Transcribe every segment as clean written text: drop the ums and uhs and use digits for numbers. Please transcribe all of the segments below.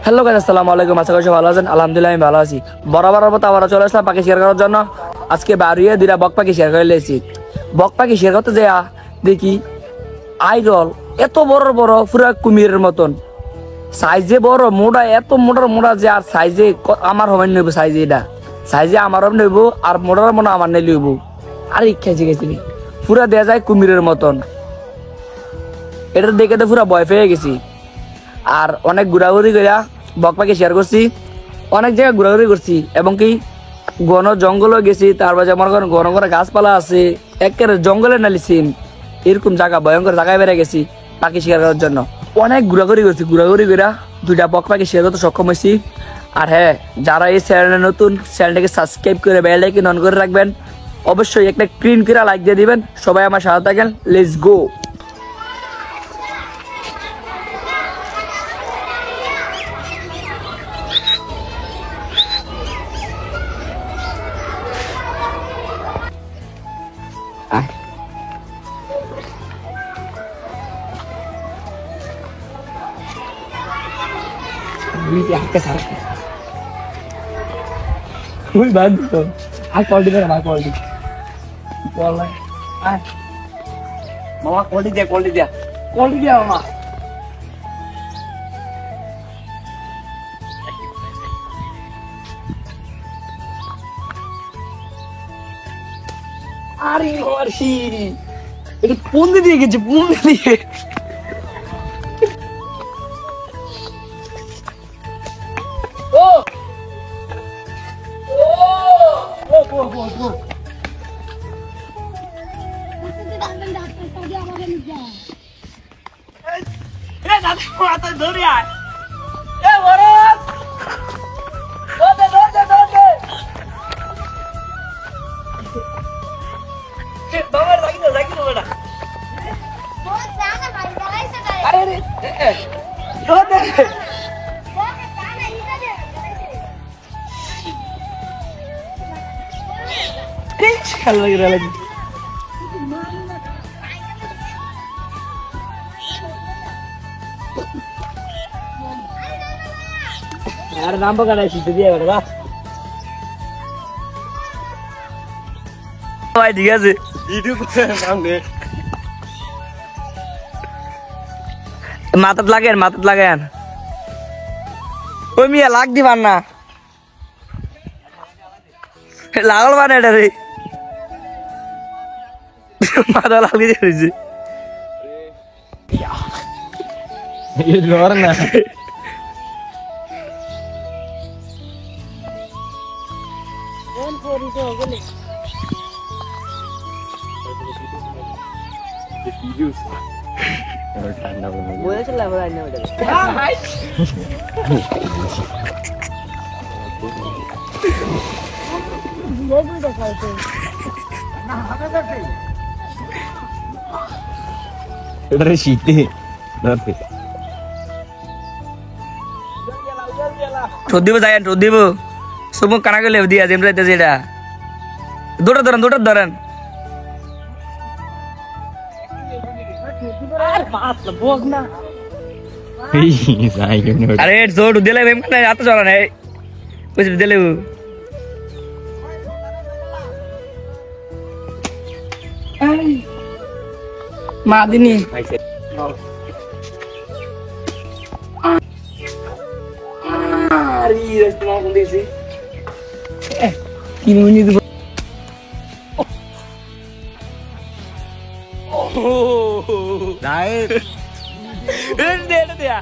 Hello guys, আসসালামু আলাইকুম। আশা করি সবাই ভালো আছেন। আলহামদুলিল্লাহ আমি ভালো আছি। বরাবর মতো আবার চলে আসলাম পাখি শেয়ার করার জন্য। আজকে বাড়িয়ে দুইটা বক পাখি শেয়ার করে লেছি। বক পাখি শেয়ার করতে যাইয়া দেখি আইডল এত বড় বড় পুরা কুমিরের মতন সাইজে বড় মোটা, এত মোটা যে আর সাইজে আমার হবে নইব, সাইজে এটা সাইজে আমারও নইব আর মোটার মনে আমার নেই লইব। আর খেয়েছি গেছিলি পুরা দেয়া যায় কুমিরের মতন। এটা দেখে তো পুরা ভয় পেয়ে গেছি। আর অনেক ঘোরাঘুরি করিয়া বক পাখি শেয়ার করছি, অনেক জায়গায় ঘোরাঘুরি করছি এবং কি ঘন জঙ্গলও গেছি। তারপর যেমন ঘন ঘন গাছপালা আছে, একেবারে জঙ্গলে নালিছিম এরকম জায়গা, ভয়ঙ্কর জায়গায় বেড়ে গেছি পাখি শিকার করার জন্য। অনেক ঘোরাঘুরি করছি, ঘোরাঘুরি করিয়া দুইটা বক পাখি শিকার করতে সক্ষম হয়েছি। আর হ্যাঁ, যারা এই চ্যানেলে নতুন, চ্যানেলটাকে সাবস্ক্রাইব করে বেল আইকন অন করে রাখবেন। অবশ্যই একটা স্ক্রিন করে লাইক দিয়ে দিবেন। সবাই আমার সাথে থাকেন। Let's go. Muy bantu. Ai call dia nama call dia. Call lah. Ai. Mama call dia, call dia. Call dia mama. Ari Orsi. Itu pun dia ke Jepun dia. Kalau lagi यार नाम पर करना सीधे दिया बेटा भाई ठीक है वीडियो को सामने মাথাত লাগেন ওই মিয়া লাগ দিবান না লাগল মানে এটা রে মাথা লাগিয়ে দিয়েছে ये जोर ना कौन कोरी तो हो गले वीडियोस और ठंडा बोले चला बड़ा नहीं बेटा हां भाई ये भी दिखाते ना हमें करते इधर शीते नरते রোদ দিব যাই রোদ দিব সুমুক কানা গেলে দিয়া যেম রাইতে যেটা দুটো ধরেন আরে জোর দিলে ভেম না এত চলা নাই বুঝ দিলে মা দিনি Ari, resto mau kondisi. Kini bunyi tu. Oh, naik. Ini dia.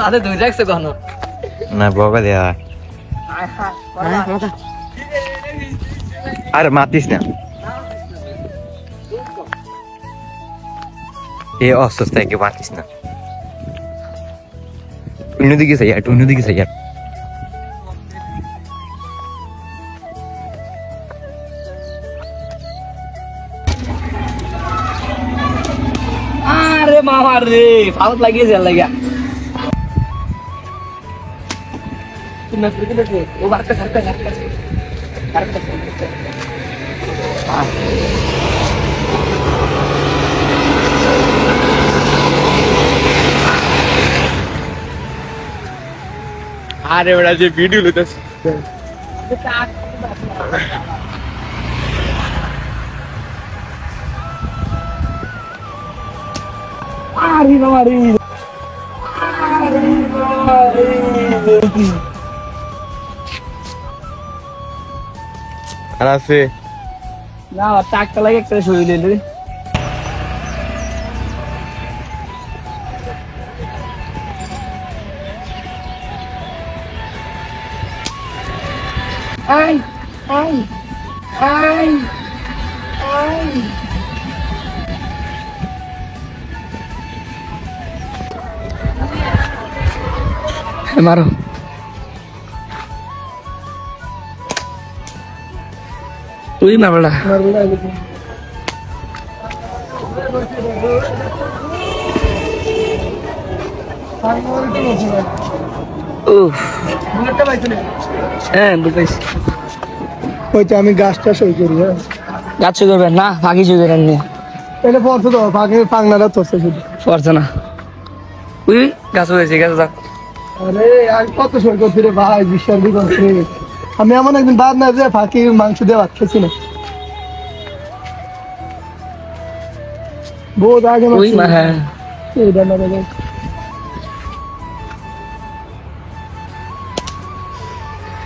আরে দুই দেখছো কোন না বকা দেয়া আরে মাতিস না এ অসুস্থকে মাতিস না অন্যদিকে যাই অন্যদিকে যাই আরে মামা রে ফাউল লাগিয়ে যায় লাগা তুমি ক্রিকেট দেখো ও বারকা সারকা আরে ওরা যে ভিডিও লুতাস আরে মামা রে আর আছে না টাকটা লাগে একটা শুই দিল রে আই আই আই আই মারো তুই মারবলা হ্যাঁ বুঝতেছি ওইটা আমি গাছটা সই করি হ্যাঁ গাছ করবেন না ফাঁকি শুয়ে করেন নি এটা পড়ছে তো ফাঁকে ফাঁকনাটা তোরছে শুধু পারছে না তুই গাছ হয়েছে গাছ যাক আরে আর কত সই করছি রে ভাই বিশ্বাস করছি আমি এমন একদিন বাদ না যে ফাঁকি মাংস দিয়ে ভাত খেয়েছি না বহুত আগে তুই মা হ্যাঁ এটা না রে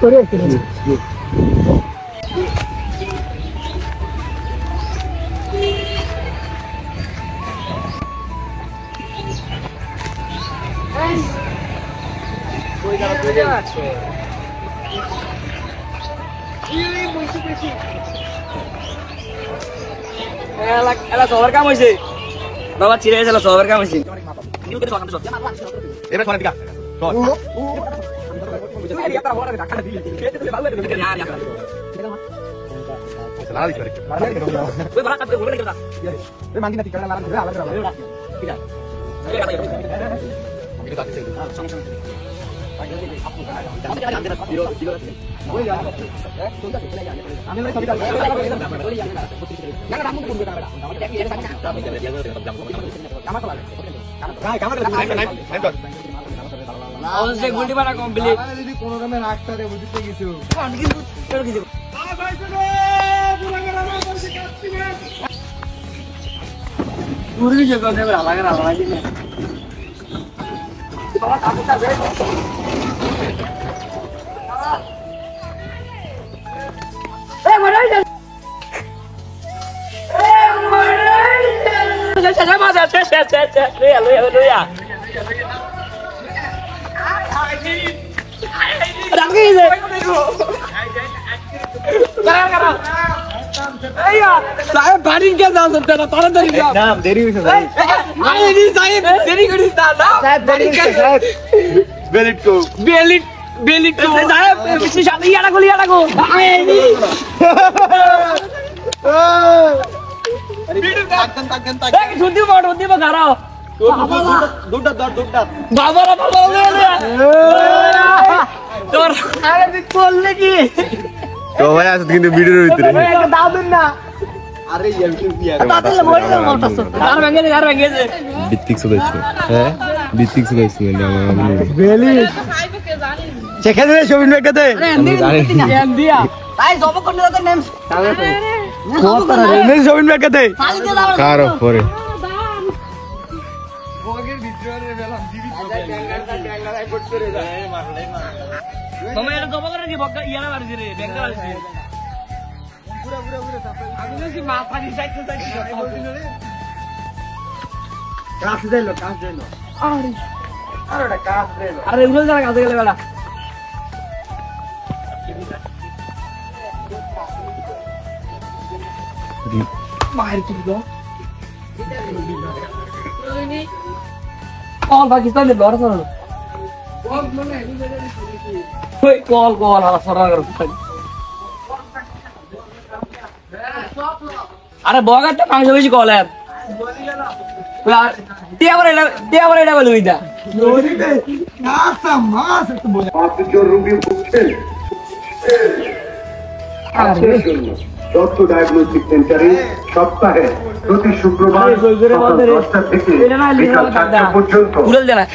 করে এলা সবার কাম হয়েছে বাবা চিড়ে গেছিল সবার কাম হয়েছে এবার ফোন দিকা গুলটি মারা কমপ্লিট কোনো রকমের রাখতে বুঝতে কিছু साहेब बारी क्या नाम सुनते ना तोड़ा देरी নাম দেরি হইছে अरे नहीं साहेब देरी करी ना साहेब देरी साहेब বেলিট কো बेलिट को साहेब पिछली शादी याडा को अरे नहीं एक छुट्टी में खा रहा हो দুটা बाबा ले ले তোর আরে তুই করলে কি তো ভাই আছে কিন্তু ভিডিওর ভিতরে একটা দাও দিন না আরে ইউটিউব দিয়া তাহলে বলি না মরতাছ আর ভেঙে দে বিত্তিক সুদাইছে হ্যাঁ বিত্তিক সুদাইছে আমার বেলি সেখানে শোভিন বেকাতে দিয়া তাই জব করতে যাতে নেম নেই শোভিন বেকাতে কার পরে মামা এটা জব করে কি বক্কা ইয়ালা মারছি রে ব্যাংকা মারছি পুরো আমি যদি মাথা দি সাইড কাছে যাইলো আরে আরে এগুলো যারা কাজে গেলে বেলা মায়ের কি দিল কল পাকিস্তান দিল আর সরল কল কল আর সরল আরে বগাতে মাংস বেশি কল এর টিয়া বলে এটা বলে ওইটা দত্ত ডায়াগনস্টিক সেন্টারে সপ্তাহে প্রতি শুক্রবার সকাল 10টা থেকে বিকাল 4টা পর্যন্ত উড়ল দেনা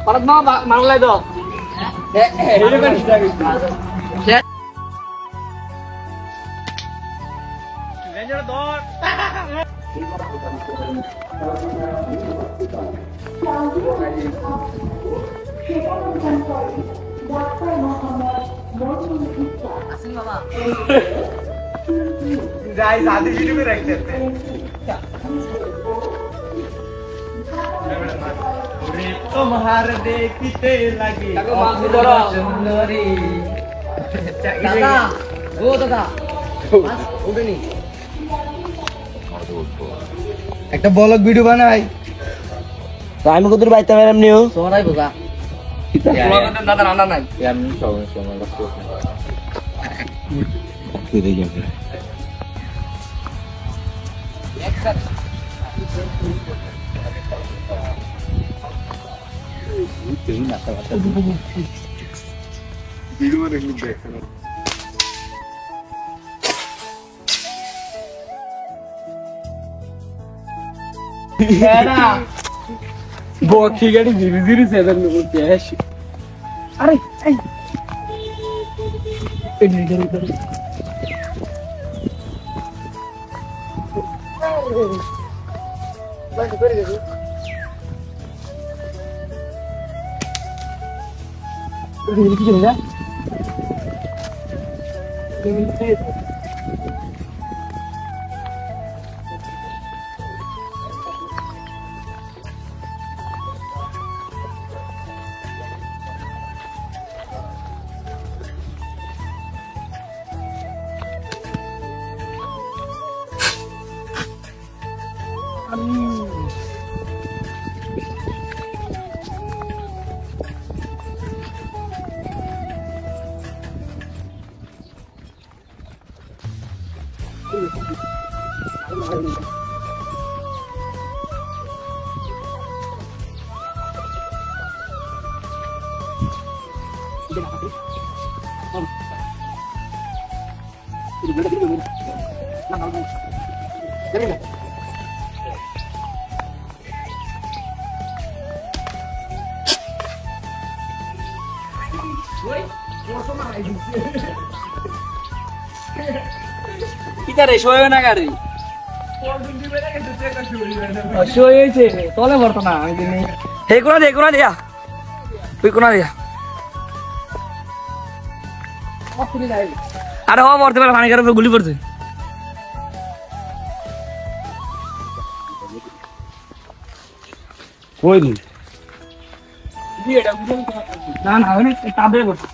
পারত মা মাংলাই দাও তোমার দেখিতে লাগে সুন্দরী দাদা ও দাদা ওঠেনি একটা ব্লগ ভিডিও বানাই আমি কত বাইতে পারলাম নিও সোনাই বোকা দাদা রান্না নাই বক্সি গাড়ি ধীরে ধীরে সেদার করতে আসি আরে কিতারে শোয় না গাড়ি হয়েছে তলে ভরতো না হে কোনা দিয়া তুই কোনা দিয়া আরে ও মরতে পারে পানি খারাপ গুলি পড়ছে কই নি না না ওনে তাবে পড়ছে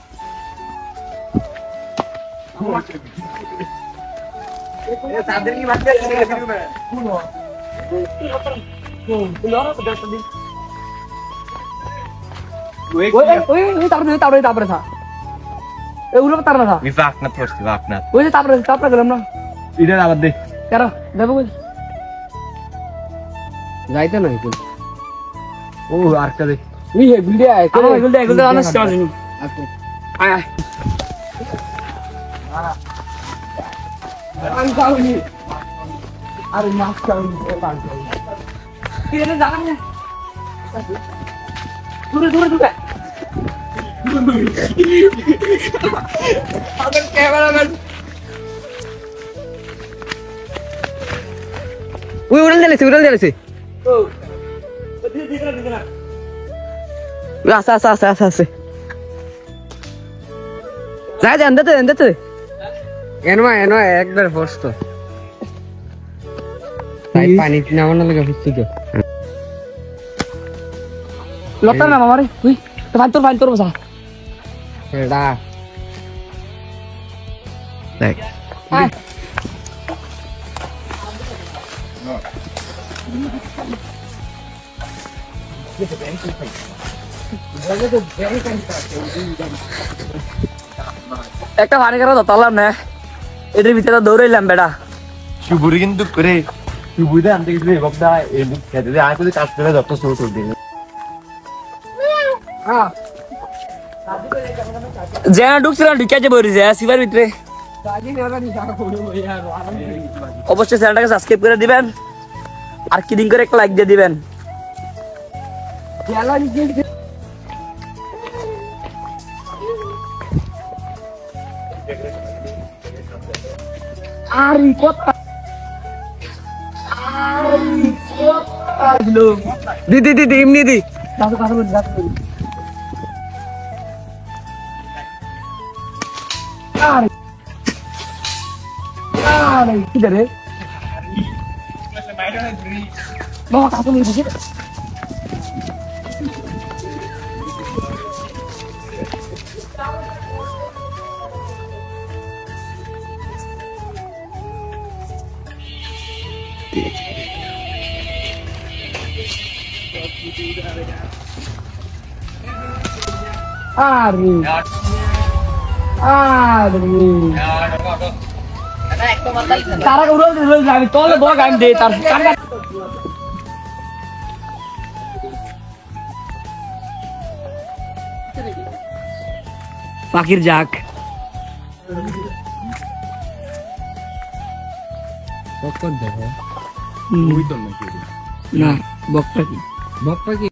তাদের কি বাদ তারপরে থা এগুলো তার না থা Vakna först, vakna. ওই যে তারপরে গেলাম না এটা আবার দে কেন দেবো যাইতে না ও আরটা দে এগুলো অনেক আসেনি আয় আয় আরে মাছ খাওয়ানি কি রে জানা না দূরে আমাদের ক্যামেরাম্যান উড়াল দিলেছে ও আছে আছে আছে আছে আছে যাই দেন দিতে এনো একবার ফস্ট তাই পানি নামানো লাগে হচ্ছে তো লতা না মামারে তুই ফাইন তোর বসা এডা দেখ একটা পানি খারাপ ধরতাম না এটার ভিতরে দৌড়াইলাম বেটা শুভুরি কিন্তু রে শুভুরি আনতে গেছিল বকদা এই খেতে দে আয় তো কাজ করে যত শুরু করে দিন যে ঢুকছিলাম ঢুকে যে বইরি যায় সিবার ভিতরে অবশ্যই চ্যানেলটাকে সাবস্ক্রাইব করে দিবেন আর কিডিং করে একটা লাইক দিয়ে দিবেন আর কথা দি এমনি দি কি রে বাবা কাকু নিয়ে বসে তারা উড়ল দিল আমি তলে বক আমি দে তার ফাকির যাক কখন দেখো না বক ফাকি বাপ্পা কি